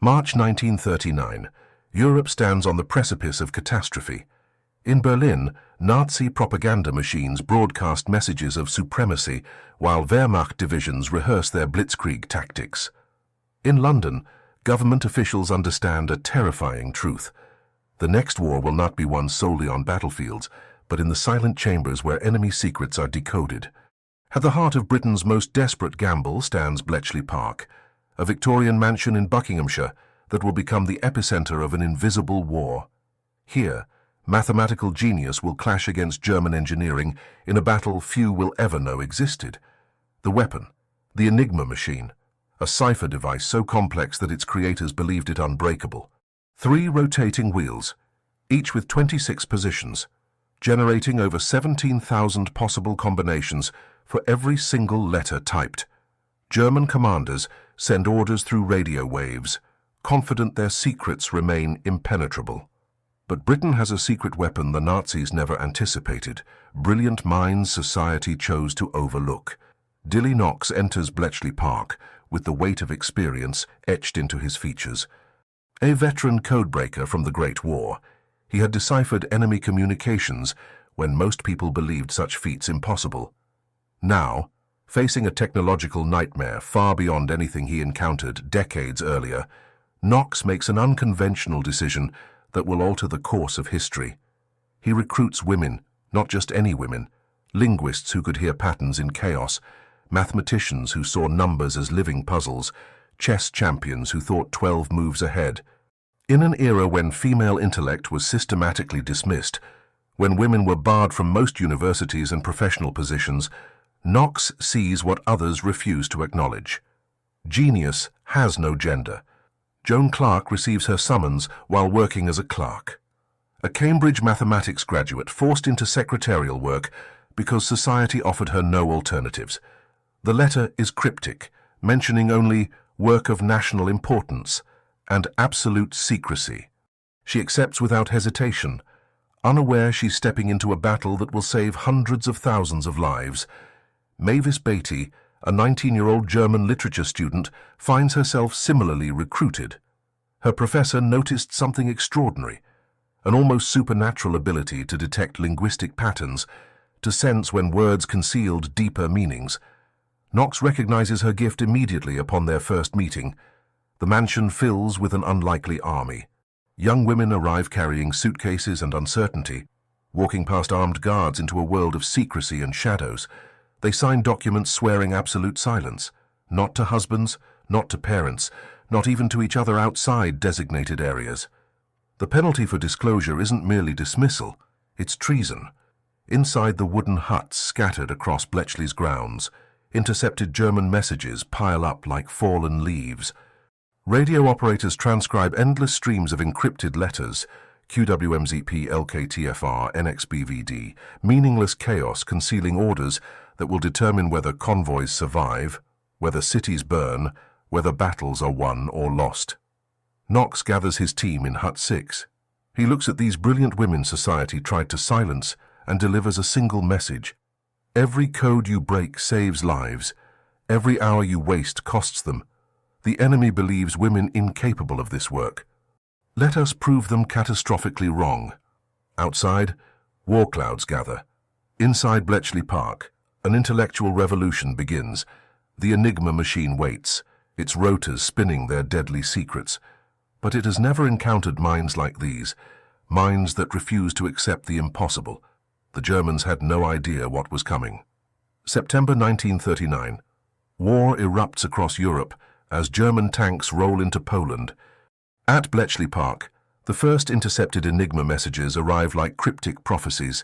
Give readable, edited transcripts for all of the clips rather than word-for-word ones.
March 1939. Europe stands on the precipice of catastrophe. In Berlin, Nazi propaganda machines broadcast messages of supremacy while Wehrmacht divisions rehearse their blitzkrieg tactics. In London, government officials understand a terrifying truth. The next war will not be won solely on battlefields, but in the silent chambers where enemy secrets are decoded. At the heart of Britain's most desperate gamble stands Bletchley Park, a Victorian mansion in Buckinghamshire that will become the epicenter of an invisible war. Here, mathematical genius will clash against German engineering in a battle few will ever know existed. The weapon, the Enigma machine, a cipher device so complex that its creators believed it unbreakable. 3 rotating wheels, each with 26 positions, generating over 17,000 possible combinations for every single letter typed. German commanders send orders through radio waves, confident their secrets remain impenetrable. But Britain has a secret weapon the Nazis never anticipated, brilliant minds society chose to overlook. Dilly Knox enters Bletchley Park with the weight of experience etched into his features. A veteran codebreaker from the Great War, he had deciphered enemy communications when most people believed such feats impossible. Now, facing a technological nightmare far beyond anything he encountered decades earlier, Knox makes an unconventional decision that will alter the course of history. He recruits women, not just any women, linguists who could hear patterns in chaos, mathematicians who saw numbers as living puzzles, chess champions who thought 12 moves ahead. In an era when female intellect was systematically dismissed, when women were barred from most universities and professional positions, Knox sees what others refuse to acknowledge. Genius has no gender. Joan Clarke receives her summons while working as a clerk. A Cambridge mathematics graduate forced into secretarial work because society offered her no alternatives. The letter is cryptic, mentioning only work of national importance and absolute secrecy. She accepts without hesitation, unaware she's stepping into a battle that will save hundreds of thousands of lives. Mavis Beatty, a 19-year-old German literature student, finds herself similarly recruited. Her professor noticed something extraordinary, an almost supernatural ability to detect linguistic patterns, to sense when words concealed deeper meanings. Knox recognizes her gift immediately upon their first meeting. The mansion fills with an unlikely army. Young women arrive carrying suitcases and uncertainty, walking past armed guards into a world of secrecy and shadows. They sign documents swearing absolute silence, not to husbands, not to parents, not even to each other outside designated areas. The penalty for disclosure isn't merely dismissal, it's treason. Inside the wooden huts scattered across Bletchley's grounds, intercepted German messages pile up like fallen leaves. Radio operators transcribe endless streams of encrypted letters, QWMZP, LKTFR, NXBVD, meaningless chaos concealing orders that will determine whether convoys survive, whether cities burn, whether battles are won or lost. Knox gathers his team in Hut 6. He looks at these brilliant women society tried to silence and delivers a single message. Every code you break saves lives. Every hour you waste costs them. The enemy believes women incapable of this work. Let us prove them catastrophically wrong. Outside, war clouds gather. Inside Bletchley Park, an intellectual revolution begins. The Enigma machine waits, its rotors spinning their deadly secrets. But it has never encountered minds like these, minds that refuse to accept the impossible. The Germans had no idea what was coming. September 1939. War erupts across Europe as German tanks roll into Poland. At Bletchley Park, the first intercepted Enigma messages arrive like cryptic prophecies,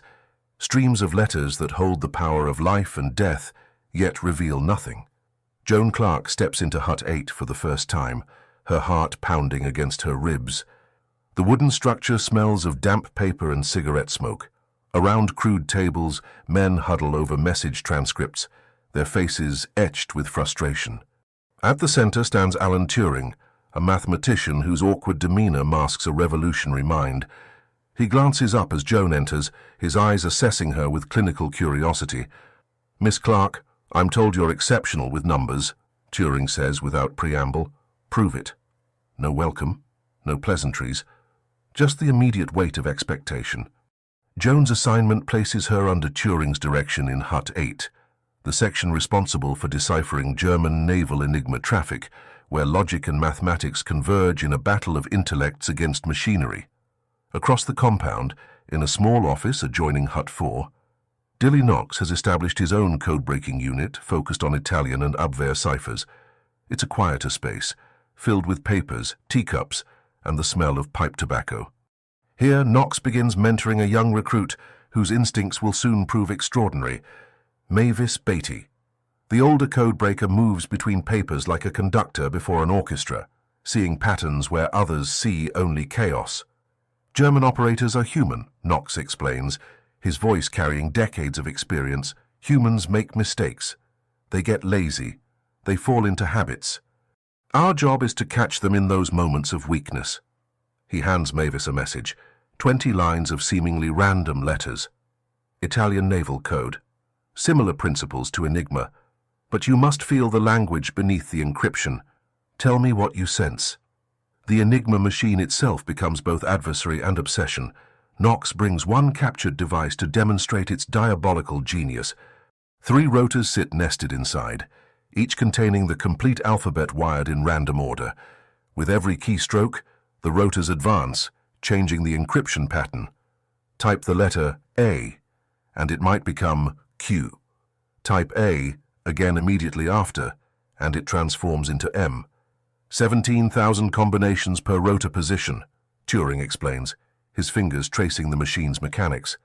streams of letters that hold the power of life and death, yet reveal nothing. Joan Clarke steps into Hut 8 for the first time, her heart pounding against her ribs. The wooden structure smells of damp paper and cigarette smoke. Around crude tables, men huddle over message transcripts, their faces etched with frustration. At the center stands Alan Turing, a mathematician whose awkward demeanor masks a revolutionary mind. He glances up as Joan enters, his eyes assessing her with clinical curiosity. "Miss Clarke, I'm told you're exceptional with numbers," Turing says without preamble. "Prove it." No welcome, no pleasantries, just the immediate weight of expectation. Joan's assignment places her under Turing's direction in Hut 8, the section responsible for deciphering German naval Enigma traffic, where logic and mathematics converge in a battle of intellects against machinery. Across the compound, in a small office adjoining Hut 4, Dilly Knox has established his own code-breaking unit focused on Italian and Abwehr ciphers. It's a quieter space, filled with papers, teacups, and the smell of pipe tobacco. Here, Knox begins mentoring a young recruit whose instincts will soon prove extraordinary, Mavis Beatty. The older codebreaker moves between papers like a conductor before an orchestra, seeing patterns where others see only chaos. German operators are human, Knox explains, his voice carrying decades of experience. Humans make mistakes. They get lazy. They fall into habits. Our job is to catch them in those moments of weakness. He hands Mavis a message, 20 lines of seemingly random letters. Italian naval code. Similar principles to Enigma, but you must feel the language beneath the encryption. Tell me what you sense. The Enigma machine itself becomes both adversary and obsession. Knox brings one captured device to demonstrate its diabolical genius. 3 rotors sit nested inside, each containing the complete alphabet wired in random order. With every keystroke, the rotors advance, changing the encryption pattern. Type the letter A, and it might become Q. Type A again immediately after, and it transforms into M. 17,000 combinations per rotor position, Turing explains, his fingers tracing the machine's mechanics.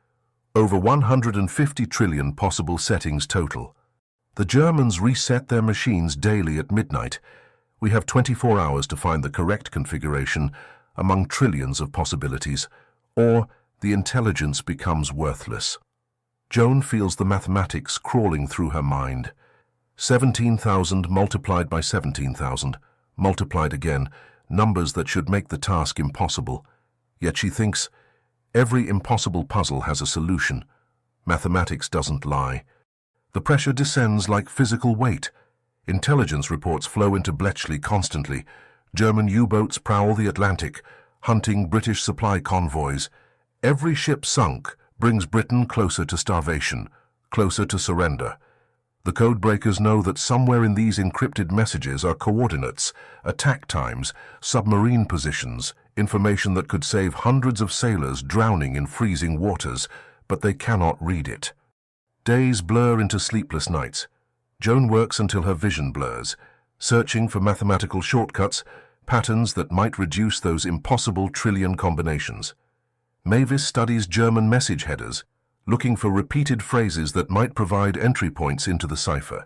Over 150 trillion possible settings total. The Germans reset their machines daily at midnight. We have 24 hours to find the correct configuration among trillions of possibilities, or the intelligence becomes worthless. Joan feels the mathematics crawling through her mind. 17,000 multiplied by 17,000, multiplied again, numbers that should make the task impossible. Yet she thinks, every impossible puzzle has a solution. Mathematics doesn't lie. The pressure descends like physical weight. Intelligence reports flow into Bletchley constantly. German U-boats prowl the Atlantic, hunting British supply convoys. Every ship sunk brings Britain closer to starvation, closer to surrender. The codebreakers know that somewhere in these encrypted messages are coordinates, attack times, submarine positions, information that could save hundreds of sailors drowning in freezing waters, but they cannot read it. Days blur into sleepless nights. Joan works until her vision blurs, searching for mathematical shortcuts, patterns that might reduce those impossible trillion combinations. Mavis studies German message headers, looking for repeated phrases that might provide entry points into the cipher.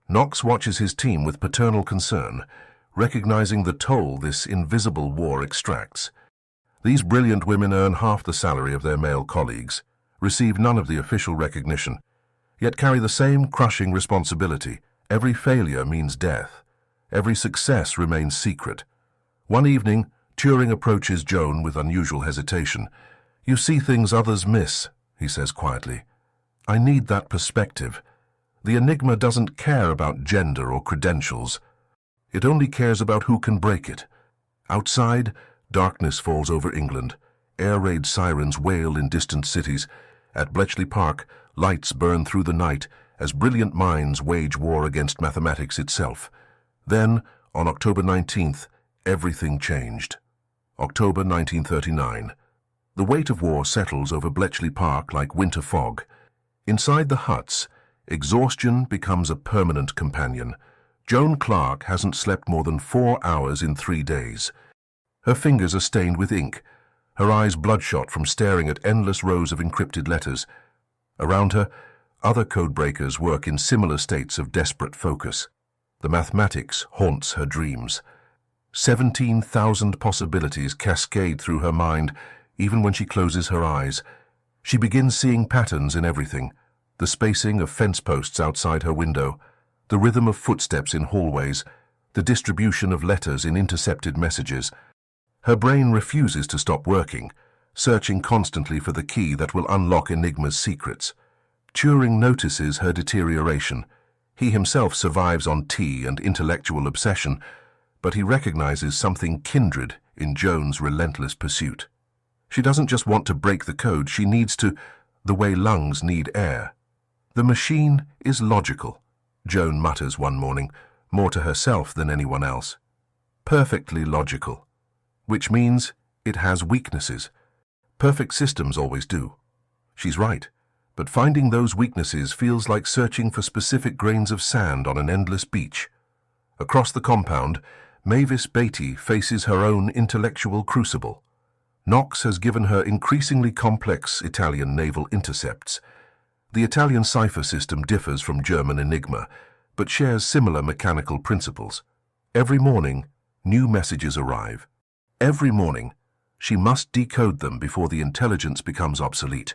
Knox watches his team with paternal concern, recognizing the toll this invisible war extracts. These brilliant women earn half the salary of their male colleagues, receive none of the official recognition, yet carry the same crushing responsibility. Every failure means death. Every success remains secret. One evening, Turing approaches Joan with unusual hesitation. "You see things others miss," he says quietly. "I need that perspective. The Enigma doesn't care about gender or credentials. It only cares about who can break it." Outside, darkness falls over England. Air raid sirens wail in distant cities. At Bletchley Park, lights burn through the night as brilliant minds wage war against mathematics itself. Then, on October 19th, everything changed. October 1939. The weight of war settles over Bletchley Park like winter fog. Inside the huts, exhaustion becomes a permanent companion. Joan Clarke hasn't slept more than 4 hours in 3 days. Her fingers are stained with ink, her eyes bloodshot from staring at endless rows of encrypted letters. Around her, other codebreakers work in similar states of desperate focus. The mathematics haunts her dreams. 17,000 possibilities cascade through her mind, even when she closes her eyes. She begins seeing patterns in everything: the spacing of fence posts outside her window, the rhythm of footsteps in hallways, the distribution of letters in intercepted messages. Her brain refuses to stop working, searching constantly for the key that will unlock Enigma's secrets. Turing notices her deterioration. He himself survives on tea and intellectual obsession, but he recognizes something kindred in Joan's relentless pursuit. She doesn't just want to break the code, she needs to, the way lungs need air. The machine is logical, Joan mutters one morning, more to herself than anyone else. Perfectly logical, which means it has weaknesses. Perfect systems always do. She's right, but finding those weaknesses feels like searching for specific grains of sand on an endless beach. Across the compound, Mavis Beatty faces her own intellectual crucible. Knox has given her increasingly complex Italian naval intercepts. The Italian cipher system differs from German Enigma, but shares similar mechanical principles. Every morning, new messages arrive. Every morning, she must decode them before the intelligence becomes obsolete.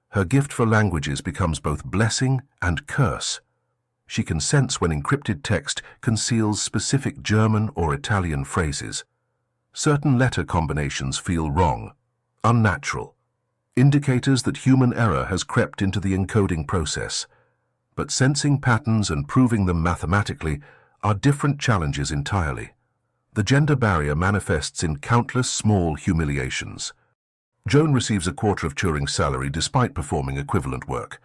Her gift for languages becomes both blessing and curse. She can sense when encrypted text conceals specific German or Italian phrases. Certain letter combinations feel wrong, unnatural, indicators that human error has crept into the encoding process. But sensing patterns and proving them mathematically are different challenges entirely. The gender barrier manifests in countless small humiliations. Joan receives a quarter of Turing's salary despite performing equivalent work.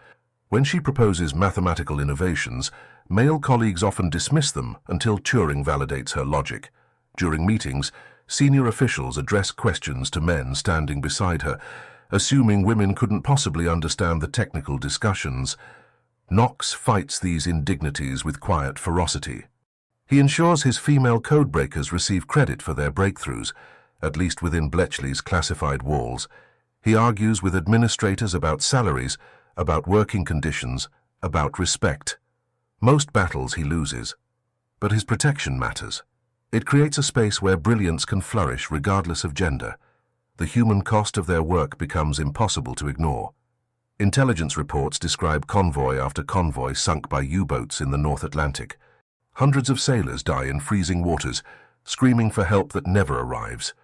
When she proposes mathematical innovations, male colleagues often dismiss them until Turing validates her logic. During meetings, senior officials address questions to men standing beside her, assuming women couldn't possibly understand the technical discussions. Knox fights these indignities with quiet ferocity. He ensures his female codebreakers receive credit for their breakthroughs, at least within Bletchley's classified walls. He argues with administrators about salaries, about working conditions, about respect. Most battles he loses, but his protection matters. It creates a space where brilliance can flourish regardless of gender. The human cost of their work becomes impossible to ignore. Intelligence reports describe convoy after convoy sunk by U-boats in the North Atlantic. Hundreds of sailors die in freezing waters, screaming for help that never arrives.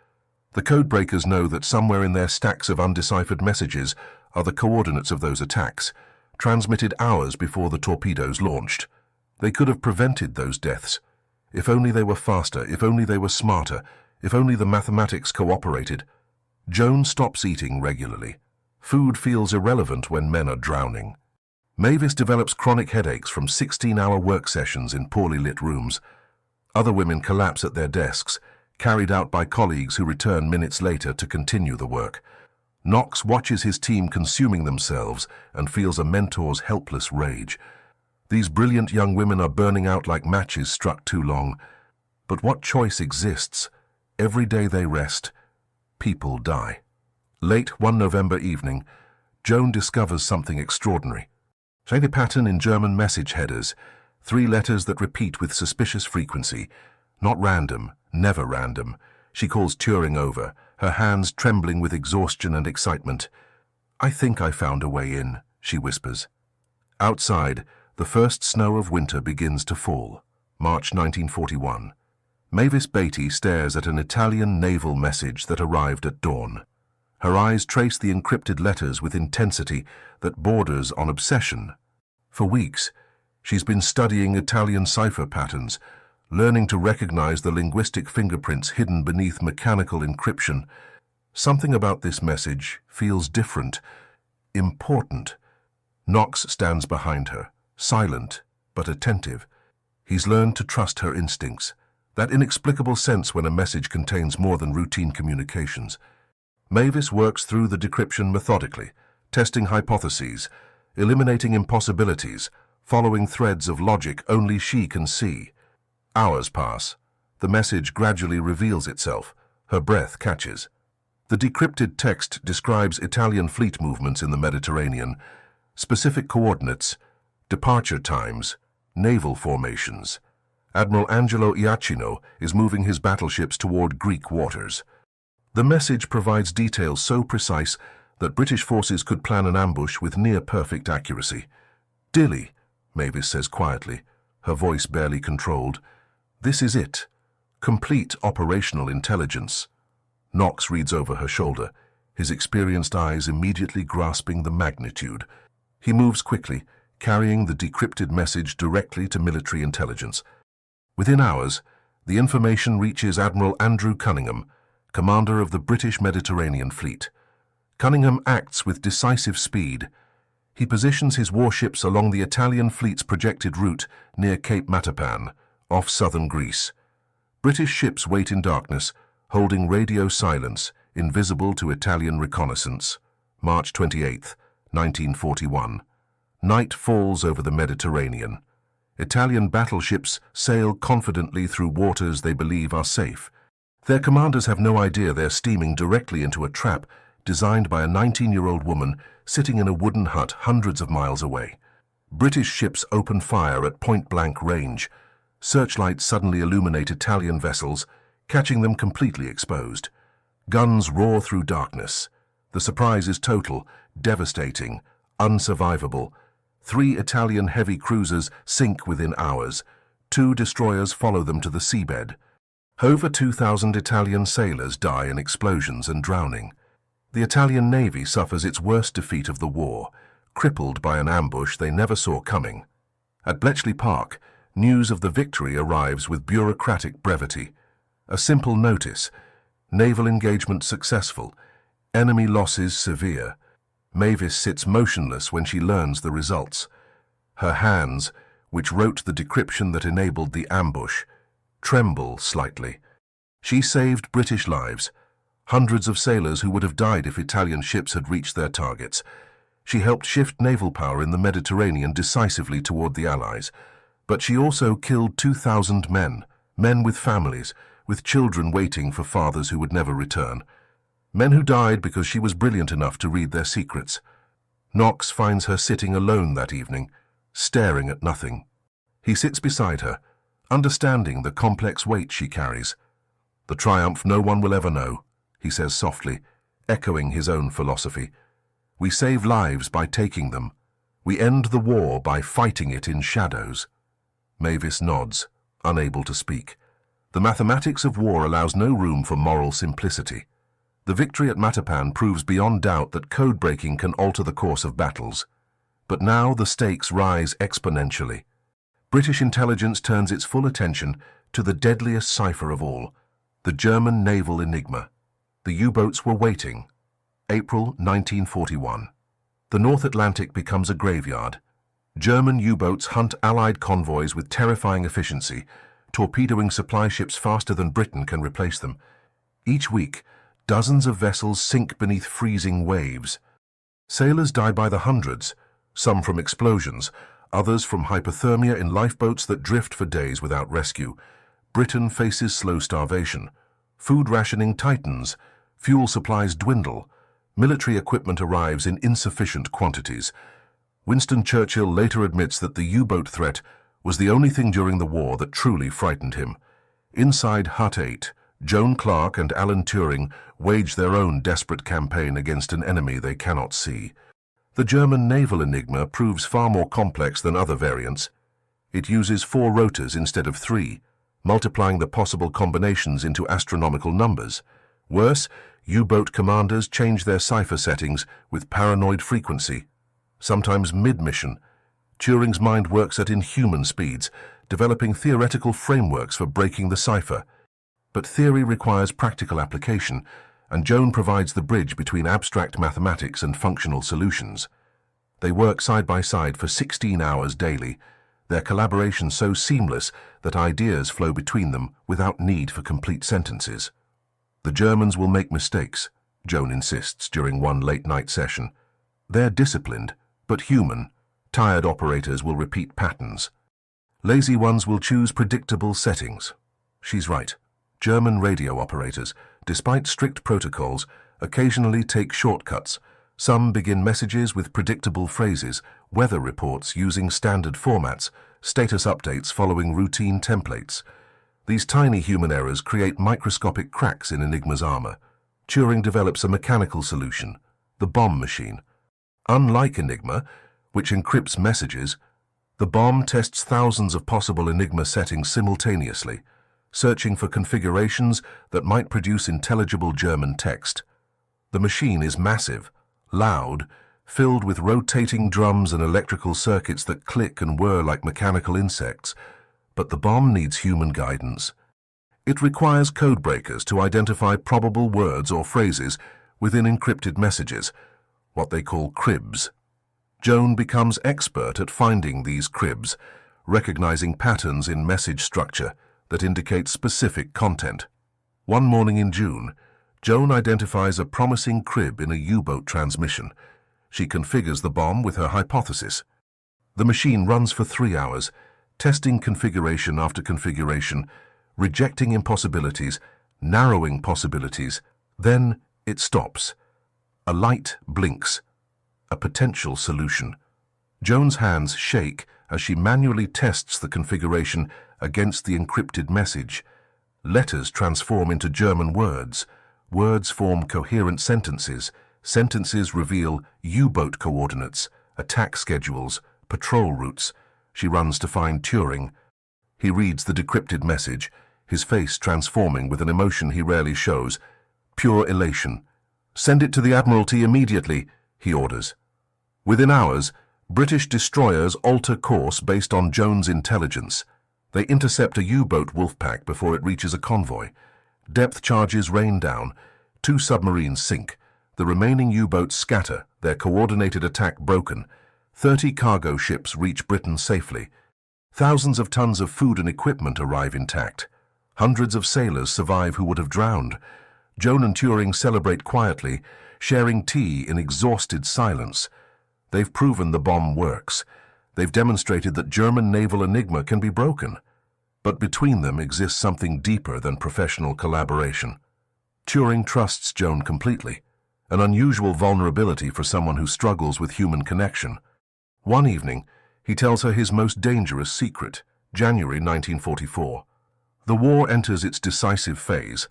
The codebreakers know that somewhere in their stacks of undeciphered messages are the coordinates of those attacks, transmitted hours before the torpedoes launched. They could have prevented those deaths. If only they were faster, if only they were smarter, if only the mathematics cooperated. Joan stops eating regularly. Food feels irrelevant when men are drowning. Mavis develops chronic headaches from 16-hour work sessions in poorly lit rooms. Other women collapse at their desks, carried out by colleagues who return minutes later to continue the work. Knox watches his team consuming themselves and feels a mentor's helpless rage. These brilliant young women are burning out like matches struck too long. But what choice exists? Every day they rest, people die. Late one November evening, Joan discovers something extraordinary. Say the pattern in German message headers, 3 letters that repeat with suspicious frequency. Not random, never random. She calls Turing over, her hands trembling with exhaustion and excitement. "I think I found a way in," she whispers. Outside, the first snow of winter begins to fall. March 1941. Mavis Beatty stares at an Italian naval message that arrived at dawn. Her eyes trace the encrypted letters with intensity that borders on obsession. For weeks, she's been studying Italian cipher patterns, learning to recognize the linguistic fingerprints hidden beneath mechanical encryption. Something about this message feels different, important. Knox stands behind her, silent but attentive. He's learned to trust her instincts, that inexplicable sense when a message contains more than routine communications. Mavis works through the decryption methodically, testing hypotheses, eliminating impossibilities, following threads of logic only she can see. Hours pass. The message gradually reveals itself. Her breath catches. The decrypted text describes Italian fleet movements in the Mediterranean, specific coordinates, departure times, naval formations. Admiral Angelo Iachino is moving his battleships toward Greek waters. The message provides details so precise that British forces could plan an ambush with near-perfect accuracy. "Dilly," Mavis says quietly, her voice barely controlled. "This is it. Complete operational intelligence." Knox reads over her shoulder, his experienced eyes immediately grasping the magnitude. He moves quickly, carrying the decrypted message directly to military intelligence. Within hours, The information reaches Admiral Andrew Cunningham, commander of the British Mediterranean Fleet. Cunningham acts with decisive speed. He positions his warships along the Italian fleet's projected route near Cape Matapan, off southern Greece. British ships wait in darkness, holding radio silence, invisible to Italian reconnaissance. March 28, 1941. Night falls over the Mediterranean. Italian battleships sail confidently through waters they believe are safe. Their commanders have no idea they're steaming directly into a trap designed by a 19-year-old woman sitting in a wooden hut hundreds of miles away. British ships open fire at point-blank range. Searchlights suddenly illuminate Italian vessels, catching them completely exposed. Guns roar through darkness. The surprise is total, devastating, unsurvivable. 3 Italian heavy cruisers sink within hours. 2 destroyers follow them to the seabed. Over 2,000 Italian sailors die in explosions and drowning. The Italian Navy suffers its worst defeat of the war, crippled by an ambush they never saw coming. At Bletchley Park, news of the victory arrives with bureaucratic brevity. A simple notice: naval engagement successful, enemy losses severe. Mavis sits motionless when she learns the results. Her hands, which wrote the decryption that enabled the ambush, tremble slightly. She saved British lives, hundreds of sailors who would have died if Italian ships had reached their targets. She helped shift naval power in the Mediterranean decisively toward the Allies. But she also killed 2,000 men with families, with children waiting for fathers who would never return. Men who died because she was brilliant enough to read their secrets. Knox finds her sitting alone that evening, staring at nothing. He sits beside her, understanding the complex weight she carries. "The triumph no one will ever know," he says softly, echoing his own philosophy. "We save lives by taking them. We end the war by fighting it in shadows." Mavis nods, unable to speak. The mathematics of war allows no room for moral simplicity. The victory at Matapan proves beyond doubt that code-breaking can alter the course of battles. But now the stakes rise exponentially. British intelligence turns its full attention to the deadliest cipher of all, the German naval Enigma. The U-boats were waiting. April 1941. The North Atlantic becomes a graveyard. German U-boats hunt Allied convoys with terrifying efficiency, torpedoing supply ships faster than Britain can replace them. Each week, dozens of vessels sink beneath freezing waves. Sailors die by the hundreds, some from explosions, others from hypothermia in lifeboats that drift for days without rescue. Britain faces slow starvation. Food rationing tightens. Fuel supplies dwindle. Military equipment arrives in insufficient quantities. Winston Churchill later admits that the U-boat threat was the only thing during the war that truly frightened him. Inside Hut 8, Joan Clarke and Alan Turing wage their own desperate campaign against an enemy they cannot see. The German naval Enigma proves far more complex than other variants. It uses 4 rotors instead of 3, multiplying the possible combinations into astronomical numbers. Worse, U-boat commanders change their cipher settings with paranoid frequency. Sometimes mid-mission, Turing's mind works at inhuman speeds, developing theoretical frameworks for breaking the cipher. But theory requires practical application, and Joan provides the bridge between abstract mathematics and functional solutions. They work side by side for 16 hours daily, their collaboration so seamless that ideas flow between them without need for complete sentences. The Germans will make mistakes, Joan insists during one late-night session. They're disciplined, but human. Tired operators will repeat patterns. Lazy ones will choose predictable settings. She's right. German radio operators, despite strict protocols, occasionally take shortcuts. Some begin messages with predictable phrases, weather reports using standard formats, status updates following routine templates. These tiny human errors create microscopic cracks in Enigma's armor. Turing develops a mechanical solution, the bomb machine. Unlike Enigma, which encrypts messages, the bomb tests thousands of possible Enigma settings simultaneously, searching for configurations that might produce intelligible German text. The machine is massive, loud, filled with rotating drums and electrical circuits that click and whir like mechanical insects, but the bomb needs human guidance. It requires codebreakers to identify probable words or phrases within encrypted messages, what they call cribs. Joan becomes expert at finding these cribs, recognizing patterns in message structure that indicate specific content. One morning in June, Joan identifies a promising crib in a U-boat transmission. She configures the bomb with her hypothesis. The machine runs for 3 hours, testing configuration after configuration, rejecting impossibilities, narrowing possibilities. Then it stops. A light blinks. A potential solution. Joan's hands shake as she manually tests the configuration against the encrypted message. Letters transform into German words. Words form coherent sentences. Sentences reveal U-boat coordinates, attack schedules, patrol routes. She runs to find Turing. He reads the decrypted message, his face transforming with an emotion he rarely shows. Pure elation. "Send it to the Admiralty immediately," he orders. Within hours, British destroyers alter course based on Joan's intelligence. They intercept a U-boat wolfpack before it reaches a convoy. Depth charges rain down. 2 submarines sink. The remaining U-boats scatter, their coordinated attack broken. 30 cargo ships reach Britain safely. Thousands of tons of food and equipment arrive intact. Hundreds of sailors survive who would have drowned. Joan and Turing celebrate quietly, sharing tea in exhausted silence. They've proven the bomb works. They've demonstrated that German naval Enigma can be broken. But between them exists something deeper than professional collaboration. Turing trusts Joan completely, an unusual vulnerability for someone who struggles with human connection. One evening, he tells her his most dangerous secret, January 1944. The war enters its decisive phase.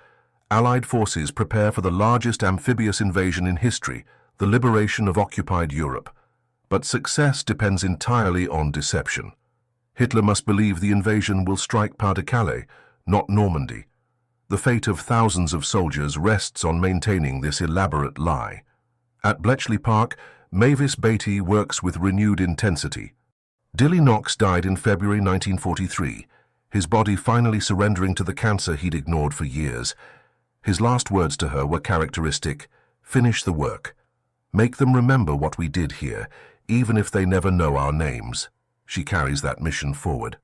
Allied forces prepare for the largest amphibious invasion in history, the liberation of occupied Europe. But success depends entirely on deception. Hitler must believe the invasion will strike Pas-de-Calais, not Normandy. The fate of thousands of soldiers rests on maintaining this elaborate lie. At Bletchley Park, Mavis Beatty works with renewed intensity. Dilly Knox died in February 1943, his body finally surrendering to the cancer he'd ignored for years. His last words to her were characteristic: "Finish the work. Make them remember what we did here, even if they never know our names." She carries that mission forward.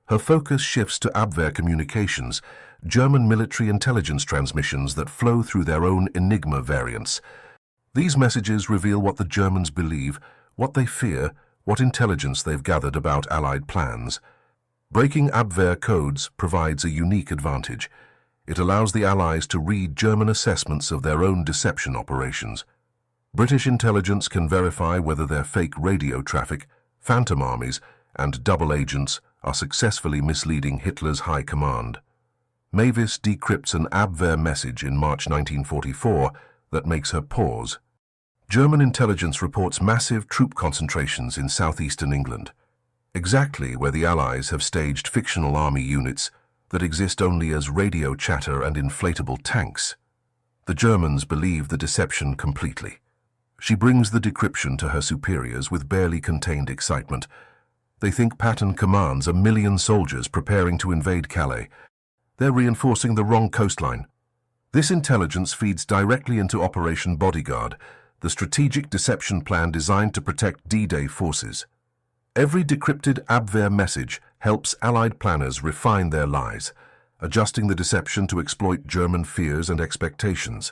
Her focus shifts to Abwehr communications, German military intelligence transmissions that flow through their own Enigma variants. These messages reveal what the Germans believe, what they fear, what intelligence they've gathered about Allied plans. Breaking Abwehr codes provides a unique advantage. It allows the Allies to read German assessments of their own deception operations. British intelligence can verify whether their fake radio traffic, phantom armies, and double agents are successfully misleading Hitler's high command. Mavis decrypts an Abwehr message in March 1944 that makes her pause. German intelligence reports massive troop concentrations in southeastern England, exactly where the Allies have staged fictional army units that exist only as radio chatter and inflatable tanks. The Germans believe the deception completely. She brings the decryption to her superiors with barely contained excitement. They think Patton commands 1 million soldiers preparing to invade Calais. They're reinforcing the wrong coastline. This intelligence feeds directly into Operation Bodyguard, the strategic deception plan designed to protect D-Day forces. Every decrypted Abwehr message helps Allied planners refine their lies, adjusting the deception to exploit German fears and expectations.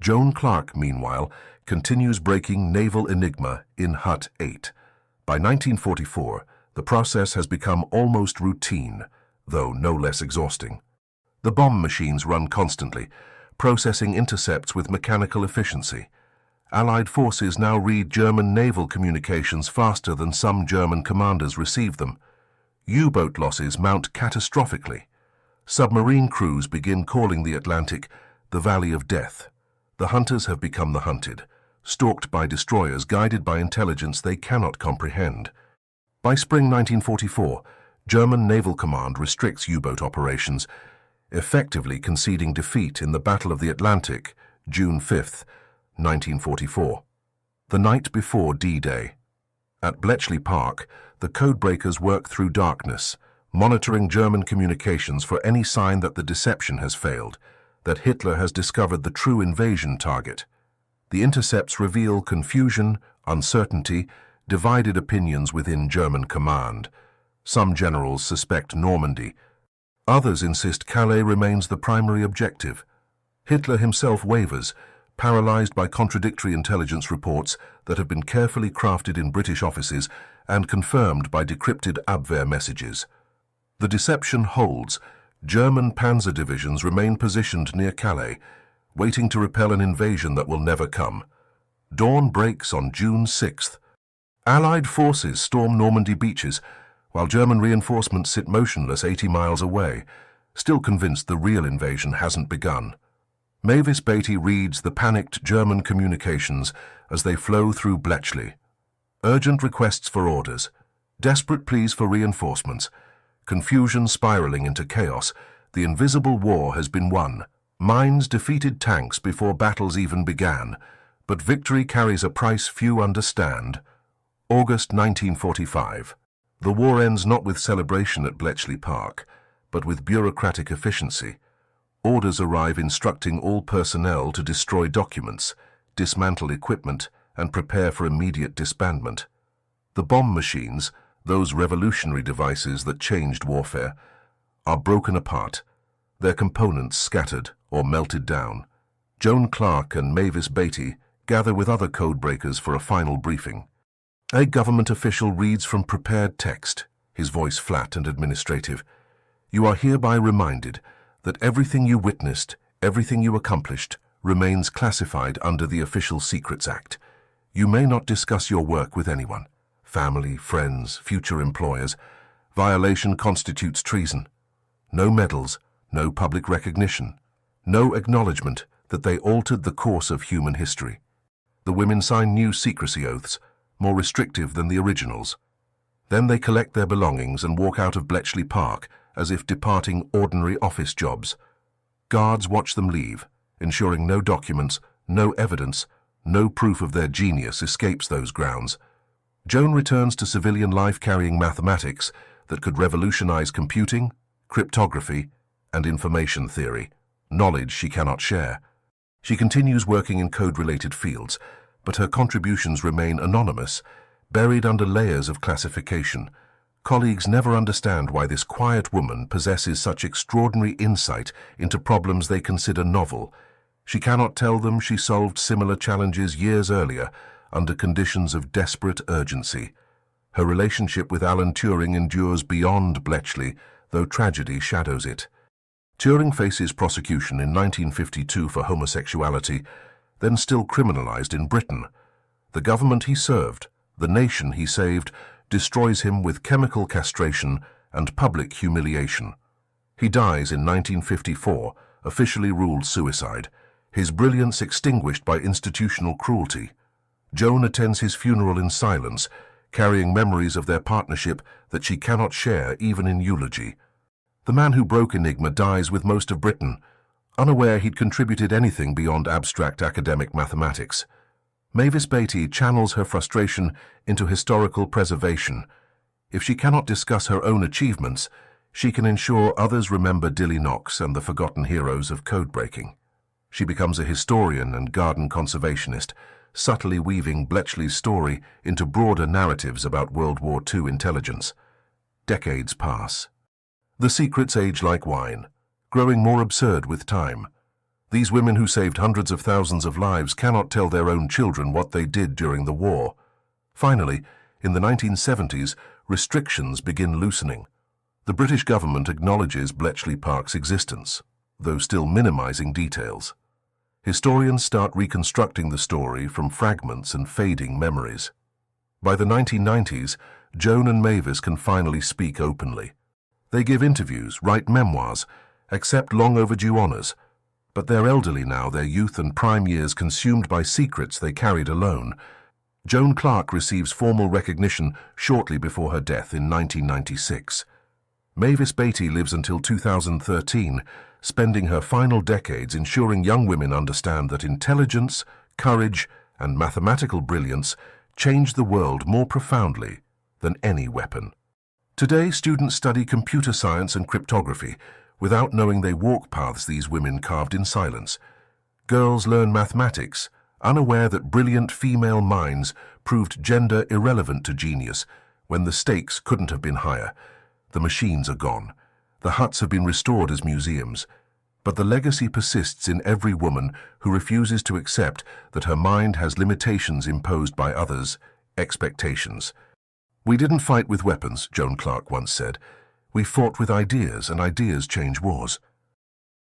Joan Clarke, meanwhile, continues breaking naval Enigma in Hut 8. By 1944, the process has become almost routine, though no less exhausting. The bomb machines run constantly, processing intercepts with mechanical efficiency. Allied forces now read German naval communications faster than some German commanders receive them. U-boat losses mount catastrophically. Submarine crews begin calling the Atlantic the Valley of Death. The hunters have become the hunted, stalked by destroyers guided by intelligence they cannot comprehend. By spring 1944, German Naval Command restricts U-boat operations, effectively conceding defeat in the Battle of the Atlantic, June 5, 1944. The night before D-Day. At Bletchley Park, the codebreakers work through darkness, monitoring German communications for any sign that the deception has failed, that Hitler has discovered the true invasion target. The intercepts reveal confusion, uncertainty, divided opinions within German command. Some generals suspect Normandy. Others insist Calais remains the primary objective. Hitler himself wavers, paralyzed by contradictory intelligence reports that have been carefully crafted in British offices and confirmed by decrypted Abwehr messages. The deception holds. German panzer divisions remain positioned near Calais, waiting to repel an invasion that will never come. Dawn breaks on June 6th. Allied forces storm Normandy beaches, while German reinforcements sit motionless 80 miles away, still convinced the real invasion hasn't begun. Mavis Beatty reads the panicked German communications as they flow through Bletchley. Urgent requests for orders, desperate pleas for reinforcements, confusion spiraling into chaos. The invisible war has been won. Mines defeated tanks before battles even began, but victory carries a price few understand. August 1945. The war ends not with celebration at Bletchley Park, but with bureaucratic efficiency. Orders arrive instructing all personnel to destroy documents, dismantle equipment, and prepare for immediate disbandment. The bomb machines, those revolutionary devices that changed warfare, are broken apart, their components scattered or melted down. Joan Clarke and Mavis Beatty gather with other codebreakers for a final briefing. A government official reads from prepared text, his voice flat and administrative. You are hereby reminded that everything you witnessed, everything you accomplished, remains classified under the Official Secrets Act. You may not discuss your work with anyone, family, friends, future employers. Violation constitutes treason. No medals, no public recognition, no acknowledgement that they altered the course of human history. The women sign new secrecy oaths, more restrictive than the originals. Then they collect their belongings and walk out of Bletchley Park as if departing ordinary office jobs. Guards watch them leave, ensuring no documents, no evidence, no proof of their genius escapes those grounds. Joan returns to civilian life carrying mathematics that could revolutionize computing, cryptography, and information theory, knowledge she cannot share. She continues working in code-related fields, but her contributions remain anonymous, buried under layers of classification. Colleagues never understand why this quiet woman possesses such extraordinary insight into problems they consider novel. She cannot tell them she solved similar challenges years earlier under conditions of desperate urgency. Her relationship with Alan Turing endures beyond Bletchley, though tragedy shadows it. Turing faces prosecution in 1952 for homosexuality, then still criminalized in Britain. The government he served, the nation he saved, destroys him with chemical castration and public humiliation. He dies in 1954, officially ruled suicide, his brilliance extinguished by institutional cruelty. Joan attends his funeral in silence, carrying memories of their partnership that she cannot share even in eulogy. The man who broke Enigma dies with most of Britain, unaware he'd contributed anything beyond abstract academic mathematics. Mavis Beatty channels her frustration into historical preservation. If she cannot discuss her own achievements, she can ensure others remember Dilly Knox and the forgotten heroes of codebreaking. She becomes a historian and garden conservationist, subtly weaving Bletchley's story into broader narratives about World War II intelligence. Decades pass. The secrets age like wine, growing more absurd with time. These women who saved hundreds of thousands of lives cannot tell their own children what they did during the war. Finally, in the 1970s, restrictions begin loosening. The British government acknowledges Bletchley Park's existence, though still minimizing details. Historians start reconstructing the story from fragments and fading memories. By the 1990s, Joan and Mavis can finally speak openly. They give interviews, write memoirs, accept long overdue honors, but they're elderly now, their youth and prime years consumed by secrets they carried alone. Joan Clarke receives formal recognition shortly before her death in 1996. Mavis Beatty lives until 2013, spending her final decades ensuring young women understand that intelligence, courage, and mathematical brilliance change the world more profoundly than any weapon. Today, students study computer science and cryptography without knowing they walk paths these women carved in silence. Girls learn mathematics, unaware that brilliant female minds proved gender irrelevant to genius when the stakes couldn't have been higher. The machines are gone. The huts have been restored as museums. But the legacy persists in every woman who refuses to accept that her mind has limitations imposed by others, expectations. "We didn't fight with weapons," Joan Clarke once said. "We fought with ideas, and ideas change wars."